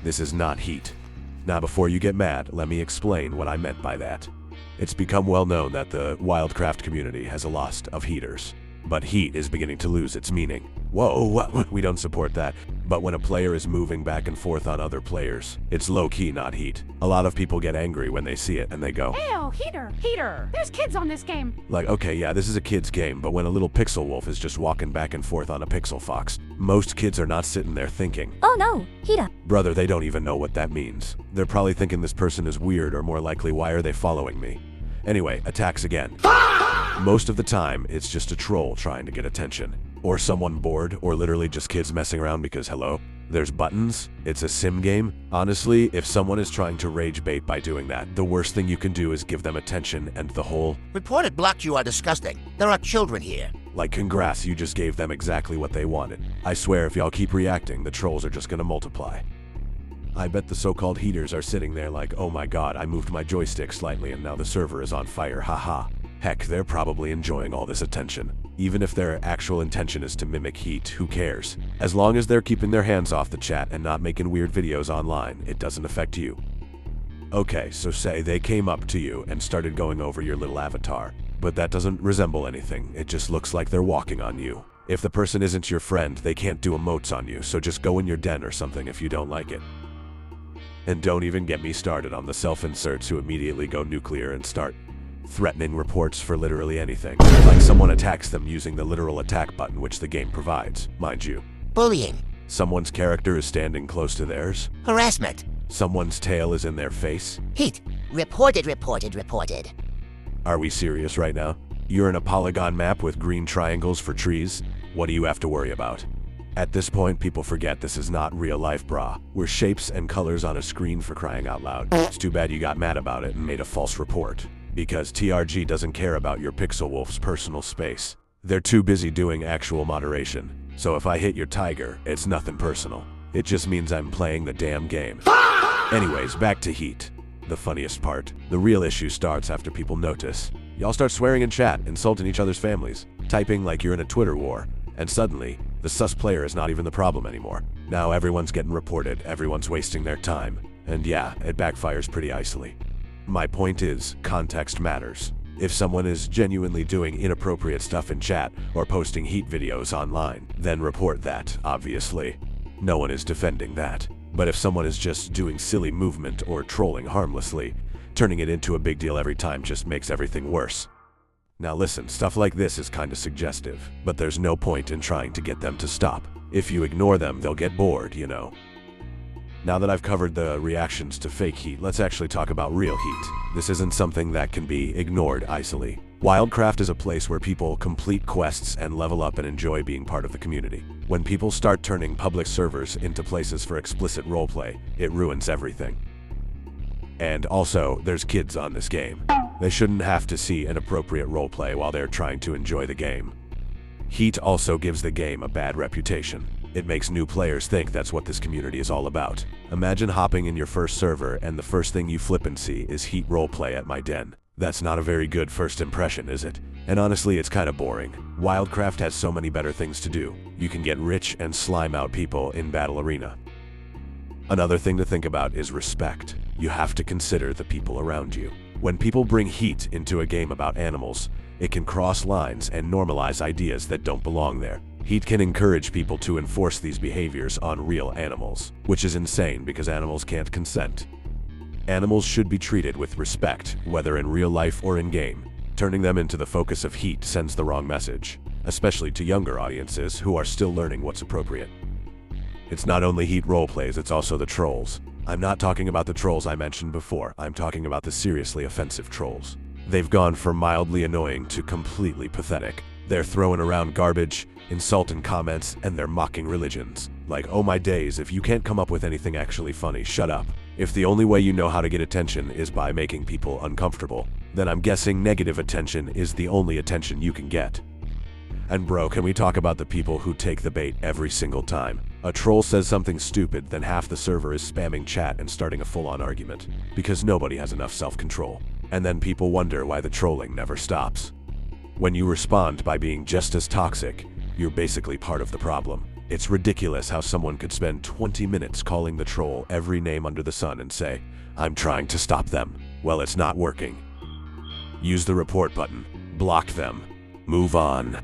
This is not heat. Now before you get mad, let me explain what I meant by that. It's become well known that the WildCraft community has a lot of heaters. But heat is beginning to lose its meaning. Whoa, we don't support that. But when a player is moving back and forth on other players, it's low-key, not heat. A lot of people get angry when they see it and they go, "Ew, heater, there's kids on this game." Like, okay, yeah, this is a kid's game, but when a little pixel wolf is just walking back and forth on a pixel fox, most kids are not sitting there thinking, "Oh no, heater." Brother, they don't even know what that means. They're probably thinking this person is weird, or more likely, why are they following me? Anyway, attacks again. Most of the time, it's just a troll trying to get attention. Or someone bored, or literally just kids messing around because hello? There's buttons, it's a sim game. Honestly, if someone is trying to rage bait by doing that, the worst thing you can do is give them attention and the whole, "Reported blocked you are disgusting. There are children here." like, congrats, you just gave them exactly what they wanted. I swear if y'all keep reacting, the trolls are just gonna multiply. I bet the so-called heaters are sitting there like, oh my god, I moved my joystick slightly and now the server is on fire, haha. Heck, they're probably enjoying all this attention. Even if their actual intention is to mimic heat, who cares? As long as they're keeping their hands off the chat and not making weird videos online, it doesn't affect you. Okay, so say they came up to you and started going over your little avatar, but that doesn't resemble anything, it just looks like they're walking on you. If the person isn't your friend, they can't do emotes on you, so just go in your den or something if you don't like it. And don't even get me started on the self-inserts who immediately go nuclear and start threatening reports for literally anything. Like someone attacks them using the literal attack button which the game provides, mind you. Bullying. Someone's character is standing close to theirs. Harassment. Someone's tail is in their face. Heat. Reported. Are we serious right now? You're in a polygon map with green triangles for trees? What do you have to worry about? At this point, people forget this is not real life, brah. We're shapes and colors on a screen, for crying out loud. It's too bad you got mad about it and made a false report. Because TRG doesn't care about your pixel wolf's personal space. They're too busy doing actual moderation. So if I hit your tiger, it's nothing personal. It just means I'm playing the damn game. Anyways, back to heat. The funniest part. The real issue starts after people notice. Y'all start swearing in chat, insulting each other's families, typing like you're in a Twitter war. And suddenly, the sus player is not even the problem anymore. Now everyone's getting reported, everyone's wasting their time. And yeah, it backfires pretty icily. My point is, context matters. If someone is genuinely doing inappropriate stuff in chat or posting heat videos online, then report that, obviously. No one is defending that. But if someone is just doing silly movement or trolling harmlessly, turning it into a big deal every time just makes everything worse. Now listen, stuff like this is kinda suggestive, but there's no point in trying to get them to stop. If you ignore them, they'll get bored, you know. Now that I've covered the reactions to fake heat, let's actually talk about real heat. This isn't something that can be ignored icily. WildCraft is a place where people complete quests and level up and enjoy being part of the community. When people start turning public servers into places for explicit roleplay, it ruins everything. And also, there's kids on this game. They shouldn't have to see inappropriate roleplay while they're trying to enjoy the game. Heat also gives the game a bad reputation. It makes new players think that's what this community is all about. Imagine hopping in your first server and the first thing you flip and see is heat roleplay at my den. That's not a very good first impression, is it? And honestly, it's kinda boring. WildCraft has so many better things to do. You can get rich and slime out people in Battle Arena. Another thing to think about is respect. You have to consider the people around you. When people bring heat into a game about animals, it can cross lines and normalize ideas that don't belong there. Heat can encourage people to enforce these behaviors on real animals, which is insane because animals can't consent. Animals should be treated with respect, whether in real life or in game. Turning them into the focus of heat sends the wrong message, especially to younger audiences who are still learning what's appropriate. It's not only heat roleplays, it's also the trolls. I'm not talking about the trolls I mentioned before, I'm talking about the seriously offensive trolls. They've gone from mildly annoying to completely pathetic. They're throwing around garbage, insulting comments, and they're mocking religions. Like, oh my days, if you can't come up with anything actually funny, shut up. If the only way you know how to get attention is by making people uncomfortable, then I'm guessing negative attention is the only attention you can get. And bro, can we talk about the people who take the bait every single time? A troll says something stupid, then half the server is spamming chat and starting a full-on argument, because nobody has enough self-control. And then people wonder why the trolling never stops. When you respond by being just as toxic, you're basically part of the problem. It's ridiculous how someone could spend 20 minutes calling the troll every name under the sun and say, "I'm trying to stop them." Well, it's not working. Use the report button. Block them. Move on.